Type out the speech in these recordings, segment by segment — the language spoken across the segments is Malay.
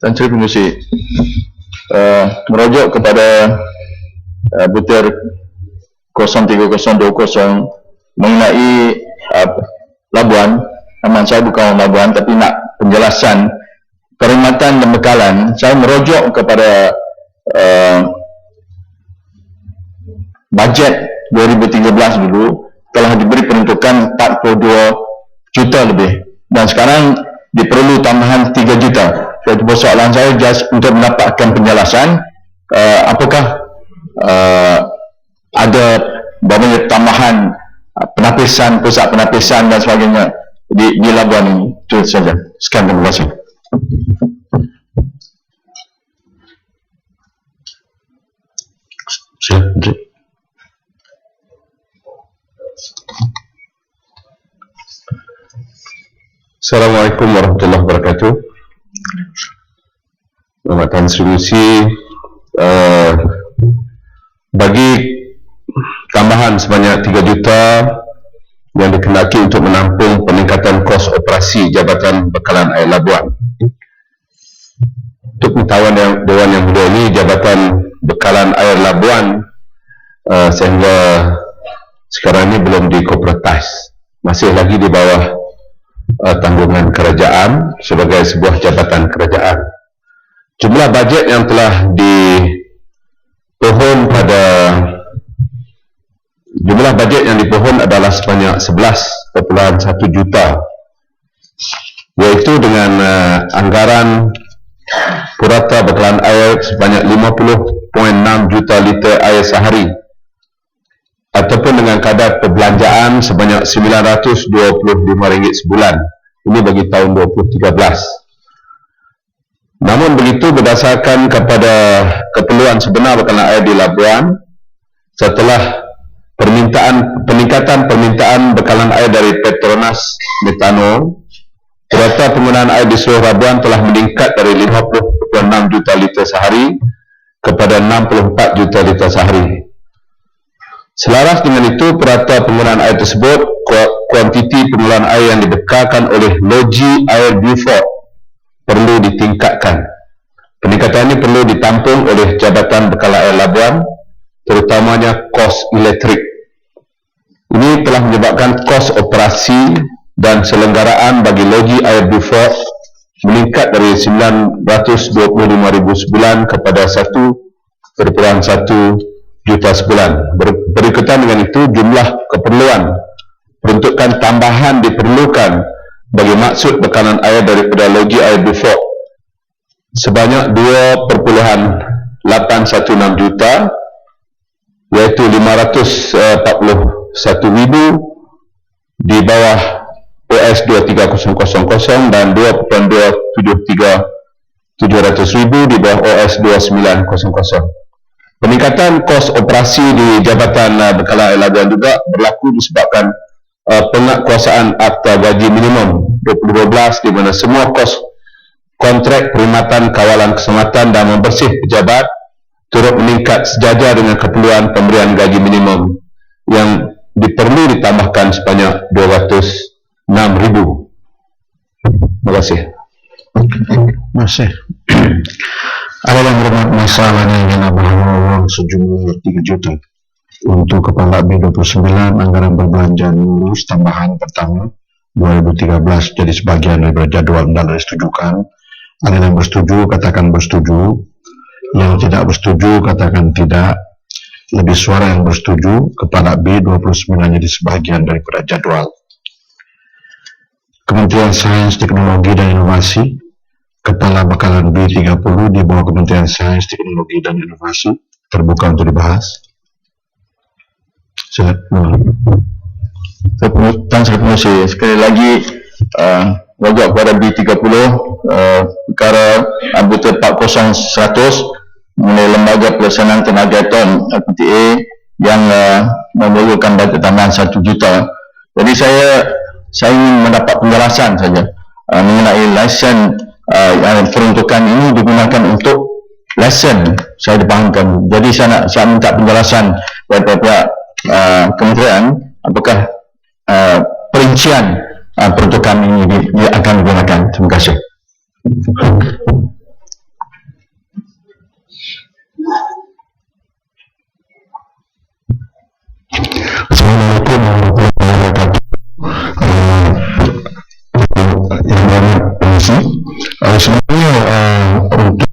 Tan Sri Pengerusi, merujuk kepada butir 03020 mengenai Labuan. Aman, saya bukan orang Labuan, tapi nak penjelasan perkhidmatan dan bekalan. Saya merujuk kepada bajet 2013 dulu telah diberi peruntukan 42 juta lebih, dan sekarang diperlu tambahan 3 juta. Jadi persoalan saya just untuk mendapatkan penjelasan apakah ada berapa tambahan penapisan, pusat penapisan dan sebagainya di Labuan ini. Itu saja. Sekian, terima kasih. Assalamualaikum warahmatullahi wabarakatuh. Nama Tan Sri Pengerusi, bagi tambahan sebanyak 3 juta yang dikehendaki untuk menampung peningkatan kos operasi Jabatan Bekalan Air Labuan. Untuk pengetahuan Dewan yang mulia ini, Jabatan Bekalan Air Labuan sehingga sekarang ini belum dikoperatize, masih lagi di bawah tanggungan kerajaan sebagai sebuah jabatan kerajaan. Jumlah bajet yang telah dipohon adalah sebanyak 11.1 juta, iaitu dengan anggaran purata bekalan air sebanyak 50.6 juta liter air sehari, ataupun dengan kadar perbelanjaan sebanyak RM925 sebulan. Ini bagi tahun 2013. Namun begitu, berdasarkan kepada keperluan sebenar bekalan air di Labuan, setelah peningkatan permintaan bekalan air dari Petronas Metano, purata penggunaan air di seluruh Labuan telah meningkat dari 50.6 juta liter sehari kepada 64 juta liter sehari. Selaras dengan itu, purata penggunaan air tersebut, kuantiti penggunaan air yang dibekalkan oleh loji air Beaufort perlu ditingkatkan. Peningkatan ini perlu ditampung oleh Jabatan Bekalan Air Labuan, terutamanya kos elektrik. Ini telah menyebabkan kos operasi dan selenggaraan bagi loji air Beaufort meningkat dari RM925 sebulan kepada RM1.1 juta sebulan. Berikutan dengan itu, jumlah keperluan peruntukan tambahan diperlukan bagi maksud bekalan air daripada loji air Beaufort sebanyak 2.816 juta, iaitu 541,000 di bawah OS 23000 dan 2.273,700,000 di bawah OS 2900. Peningkatan kos operasi di Jabatan Bekalan Air Labuan juga berlaku disebabkan penguasaan Akta Gaji Minimum 2012, di mana semua kos kontrak perkhidmatan kawalan keselamatan dan membersih pejabat turut meningkat sejajar dengan keperluan pemberian gaji minimum yang diperlu ditambahkan sebanyak 206,000. Terima kasih. Terima kasih. Ada yang berhormat masalahnya yang uang sejumlah 3 juta untuk Kepala B29 anggaran berbelanja lulus tambahan pertama 2013 jadi sebagian daripada jadual dan disetujukan. Ada yang bersetuju katakan bersetuju, yang tidak bersetuju katakan tidak. Lebih suara yang bersetuju, Kepala B29 jadi sebagian daripada jadual. Kementerian Sains, Teknologi dan Inovasi, Kepala Bekalan B30 di bawah Kementerian Sains, Teknologi dan Inovasi, terbuka untuk dibahas. Tan Sri Pengerusi, sekali lagi wajib kepada B30 perkara butir 40100 mengenai Lembaga Pelaksanaan Tenaga Atom LPTA yang memerlukan bajet tambahan 1 juta. Jadi saya ingin mendapat penjelasan saja mengenai lesen yang peruntukan ini digunakan untuk lesen. Saya dipahamkan. Jadi saya minta penjelasan daripada pihak kementerian apakah perincian peruntukan ini akan digunakan. Terima kasih. sebenarnya untuk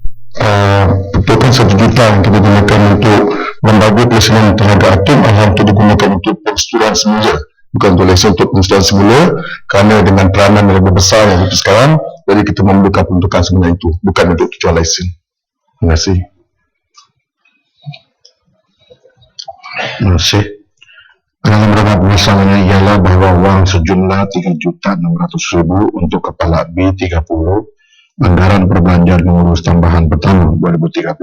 peruntukan 1 juta yang kita gunakan untuk membagi pelaksanaan tenaga aktif adalah untuk digunakan untuk persetujuan semula, bukan untuk lesen untuk persetujuan semula, kerana dengan peranan yang lebih besar yang itu sekarang, jadi kita memerlukan peruntukan semula itu, bukan untuk tujuan lesen. Terima kasih. Terima kasih. Dalam beberapa masalahnya ialah bahawa wang sejumlah 3.600.000 untuk kepala B30 anggaran perbelanjaan mengurus tambahan pertama 2013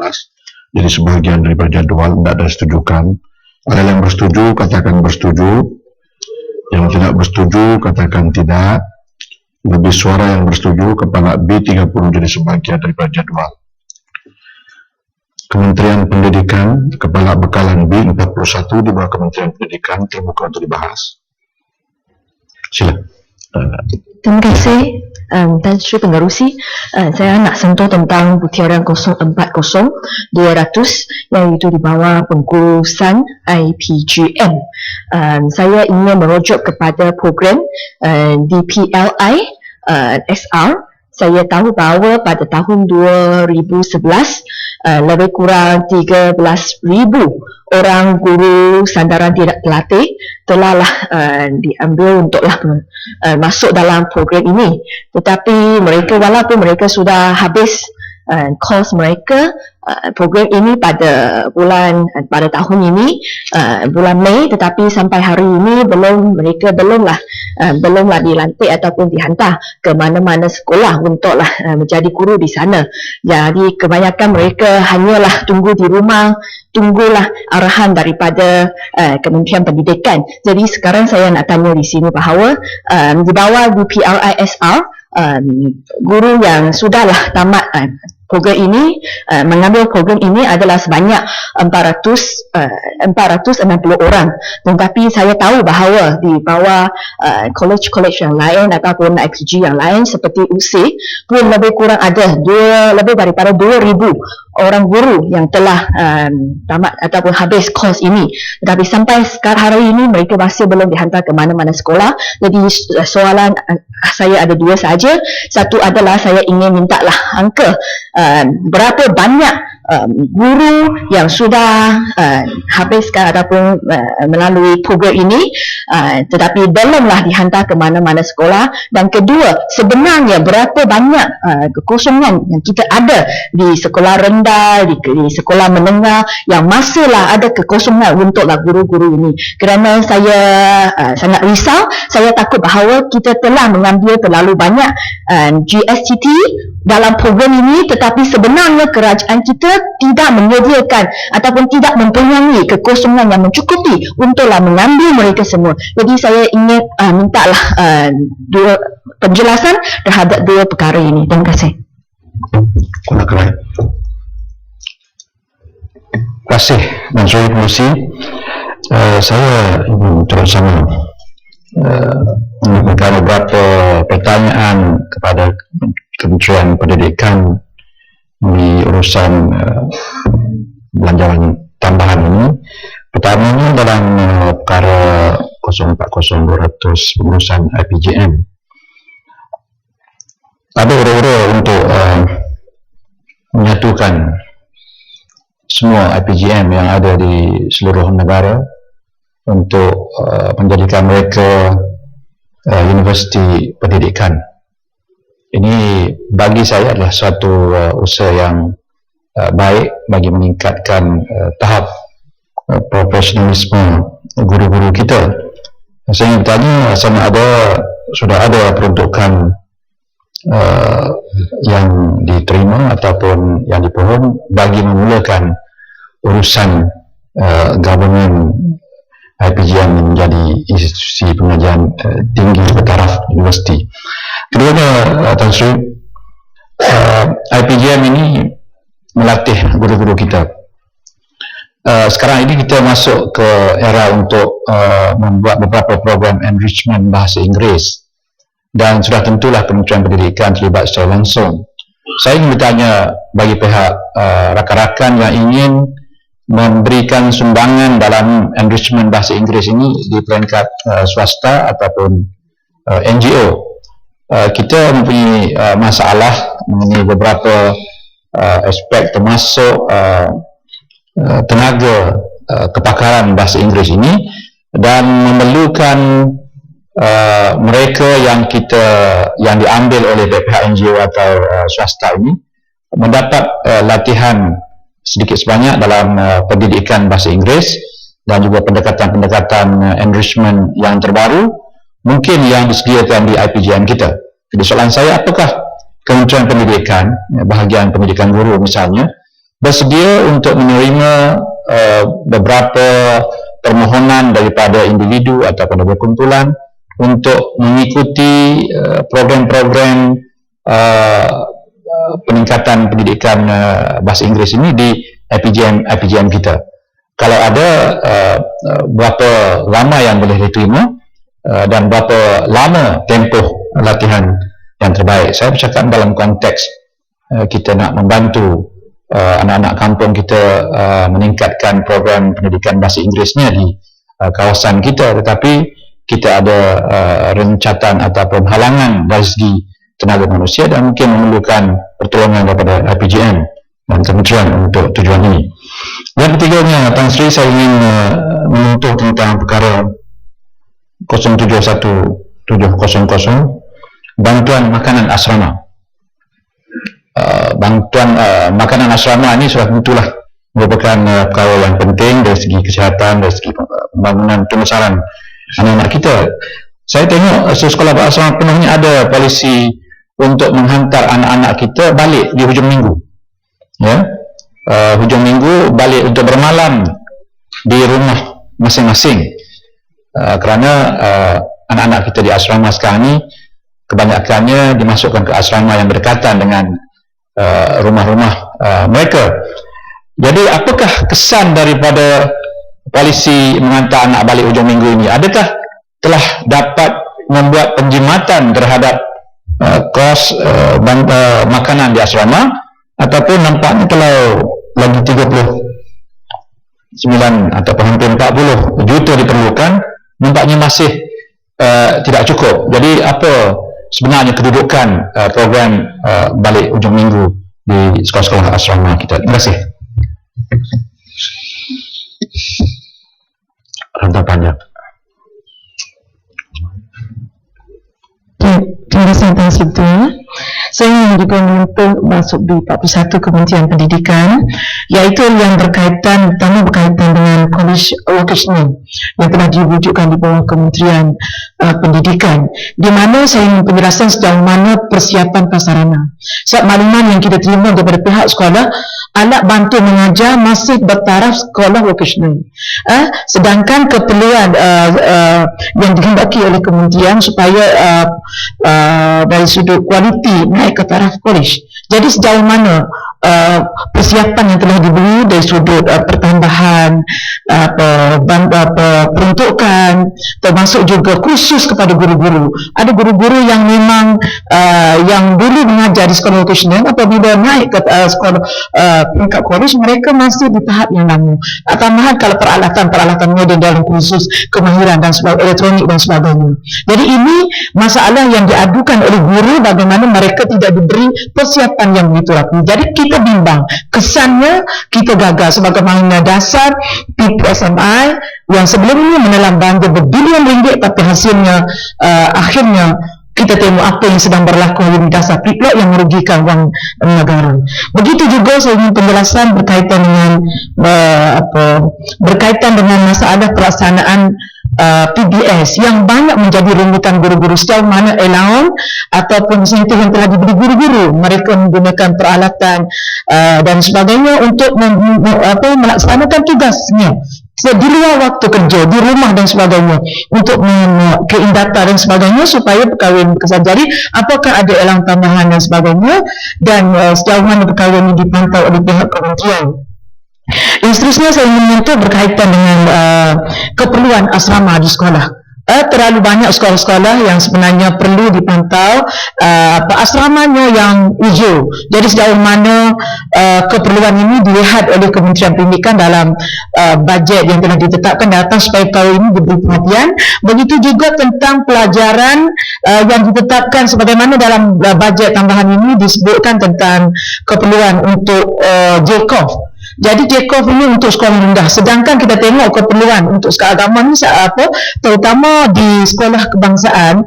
jadi sebahagian daripada jadual tidak ada setujukan. Ada yang bersetuju katakan bersetuju, yang tidak bersetuju katakan tidak. Lebih suara yang bersetuju, kepala B30 jadi sebahagian daripada jadual. Kementerian Pendidikan, kepala bekalan B41 di bawah Kementerian Pendidikan terbuka untuk dibahas. Sila. Terima kasih Tan Sri Pengerusi. Saya nak sentuh tentang butiran 040-200 iaitu di bawah pengurusan IPGM. Saya ingin merujuk kepada program DPLI SR. Saya tahu bahawa pada tahun 2011 lebih kurang 13,000 orang guru sandaran tidak terlatih telahlah diambil untuklah masuk dalam program ini. Tetapi mereka walaupun mereka sudah habis kos mereka program ini pada tahun ini bulan Mei, tetapi sampai hari ini mereka belumlah dilantik ataupun dihantar ke mana-mana sekolah untuklah menjadi guru di sana. Jadi kebanyakan mereka hanyalah tunggu di rumah, tunggulah arahan daripada Kementerian Pendidikan. Jadi sekarang saya nak tanya di sini bahawa di bawah DPRISR guru yang sudahlah tamat program ini mengambil program ini adalah sebanyak 460 orang. Tetapi saya tahu bahawa di bawah college-college yang lain ataupun IPG yang lain seperti UC pun lebih kurang ada lebih daripada 2,000 orang guru yang telah tamat ataupun habis kos ini. Tetapi sampai sekarang hari ini mereka masih belum dihantar ke mana-mana sekolah. Jadi soalan saya ada dua saja. Satu adalah saya ingin mintalah angka berapa banyak guru yang sudah habiskan ataupun melalui program ini tetapi belumlah dihantar ke mana-mana sekolah. Dan kedua, sebenarnya berapa banyak kekosongan yang kita ada di sekolah rendah, di sekolah menengah yang masihlah ada kekosongan untuklah guru-guru ini. Kerana saya sangat risau, saya takut bahawa kita telah mengambil terlalu banyak GSTT dalam program ini, tetapi sebenarnya kerajaan kita tidak menyediakan ataupun tidak mempunyai kekosongan yang mencukupi untuklah mengambil mereka semua. Jadi saya ingin mintalah dua penjelasan terhadap dua perkara ini. Terima kasih. Terima kasih dan saya Pengerusi. Saya ingin terusama mengajukan beberapa pertanyaan kepada Kementerian Pendidikan di urusan belanjawan tambahan ini. Pertamanya dalam perkara 040-200 pengurusan IPGM. Ada ura-ura untuk menyatukan semua IPGM yang ada di seluruh negara untuk menjadikan mereka universiti pendidikan. Ini bagi saya adalah suatu usaha yang baik bagi meningkatkan tahap profesionalisme guru-guru kita. Saya ingin bertanya sama sudah ada peruntukan yang diterima ataupun yang dipohon bagi memulakan urusan government IPGM menjadi institusi pengajian tinggi bertaraf universiti. Keduanya, Tan Sri, IPGM ini melatih guru-guru kita. Sekarang ini kita masuk ke era untuk membuat beberapa program enrichment bahasa Inggeris dan sudah tentulah Kementerian Pendidikan terlibat secara langsung. Saya ingin bertanya bagi pihak rakan-rakan yang ingin memberikan sumbangan dalam enrichment bahasa Inggeris ini di peringkat swasta ataupun NGO. Kita mempunyai masalah mengenai beberapa aspek termasuk tenaga kepakaran bahasa Inggeris ini, dan memerlukan mereka yang diambil oleh pihak NGO atau swasta ini mendapat latihan sedikit sebanyak dalam pendidikan bahasa Inggeris dan juga pendekatan-pendekatan enrichment yang terbaru mungkin yang disediakan di IPGM kita. Jadi soalan saya, apakah Kementerian Pendidikan, bahagian pendidikan guru misalnya, bersedia untuk menerima beberapa permohonan daripada individu atau kumpulan untuk mengikuti program-program peningkatan pendidikan bahasa Inggeris ini di IPGM kita. Kalau ada, berapa lama yang boleh diterima dan berapa lama tempoh latihan yang terbaik. Saya bercakap dalam konteks kita nak membantu anak-anak kampung kita meningkatkan program pendidikan bahasa Inggerisnya di kawasan kita, tetapi kita ada rencatan ataupun halangan dari segi tenaga manusia dan mungkin memerlukan pertolongan daripada IPGM dan kementerian untuk tujuan ini. Yang ketiganya, Tan Sri, saya ingin menyentuh tentang perkara 071700 bantuan makanan asrama. Bantuan makanan asrama ini sudah tentulah merupakan perkara yang penting dari segi kesihatan, dari segi pembangunan pembesaran anak-anak kita. Saya tengok sekolah berasrama penuhnya ada polisi untuk menghantar anak-anak kita balik di hujung minggu, ya, hujung minggu balik untuk bermalam di rumah masing-masing, kerana anak-anak kita di asrama sekarang ini kebanyakannya dimasukkan ke asrama yang berdekatan dengan rumah-rumah mereka. Jadi apakah kesan daripada polisi menghantar anak balik hujung minggu ini? Adakah telah dapat membuat penjimatan terhadap kos makanan di asrama, ataupun nampaknya kalau lagi 39 atau hampir 40 juta diperlukan, nampaknya masih tidak cukup. Jadi apa sebenarnya kedudukan program balik hujung minggu di sekolah-sekolah asrama kita? Terima kasih. Tanggapannya. Terima kasih Tuan Siti. Saya ingin juga menuntut masuk di 41 Kementerian Pendidikan, iaitu yang berkaitan dengan college vocational yang telah diwujudkan di bawah Kementerian Pendidikan, di mana saya ingin penjelasan sejauh mana persiapan prasarana. Sebab makluman yang kita terima daripada pihak sekolah, alat bantu mengajar masih bertaraf sekolah vocational, sedangkan keperluan yang dihendaki oleh kementerian supaya dari sudut kualiti naik ke taraf college. Jadi sejauh mana persiapan yang telah diberi dari sudut pertambahan, peruntukan, termasuk juga khusus kepada guru-guru. Ada guru-guru yang memang yang dulu mengajar di sekolah vocational, apabila naik ke sekolah peringkat college, mereka masih di tahap yang lama. Tambahan kalau peralatan moden dalam kursus kemahiran dan elektronik dan sebagainya. Jadi ini masalah yang diadukan oleh guru, bagaimana mereka tidak diberi persiapan yang begitu rapi. Jadi kita bimbang, kesannya kita gagal sebagaimana dasar PPSMI yang sebelumnya menelan belanja berbilion ringgit, tapi hasilnya akhirnya kita tengok apa yang sedang berlaku di dasar PIPLOT yang merugikan wang negara. Begitu juga saya ingin penjelasan berkaitan dengan masalah pelaksanaan PBS yang banyak menjadi rumitan guru-guru. Sejauh mana allowance ataupun insentif yang telah diberi guru-guru, mereka menggunakan peralatan dan sebagainya untuk melaksanakan tugasnya di luar waktu kerja, di rumah dan sebagainya, untuk keindata dan sebagainya, supaya perkara berkesan. Jadi apakah ada elang tambahan dan sebagainya, dan sejauh mana perkara ini dipantau oleh pihak kementerian. Yang seterusnya saya ingin menyentuh berkaitan dengan keperluan asrama di sekolah. terlalu banyak sekolah-sekolah yang sebenarnya perlu dipantau asramanya yang hijau. Jadi sejauh mana keperluan ini dilihat oleh Kementerian Pendidikan dalam bajet yang telah ditetapkan datang supaya tahun ini diberi perhatian. Begitu juga tentang pelajaran yang ditetapkan sebagaimana dalam bajet tambahan ini disebutkan tentang keperluan untuk JCOF. Jadi JCOF ini untuk sekolah rendah, sedangkan kita tengok keperluan untuk sekolah agama ni terutama di sekolah kebangsaan,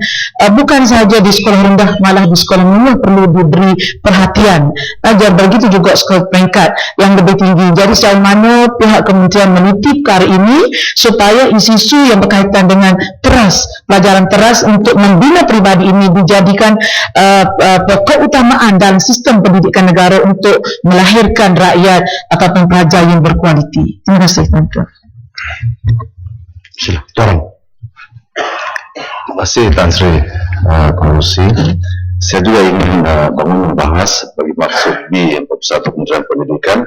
bukan sahaja di sekolah rendah, malah di sekolah menengah perlu diberi perhatian. Dan begitu juga sekolah peringkat yang lebih tinggi. Jadi sejauh mana pihak kementerian menitip perkara ini supaya isu-isu yang berkaitan dengan teras, pelajaran teras untuk membina peribadi ini dijadikan keutamaan dalam sistem pendidikan negara untuk melahirkan rakyat ataupun pelajar yang berkualiti. Terima kasih, Tuan. Sila, Tuan. Terima kasih Tan Sri Pengerusi. Saya juga ingin bangun membahas bagi maksud di Pusat Kementerian Pendidikan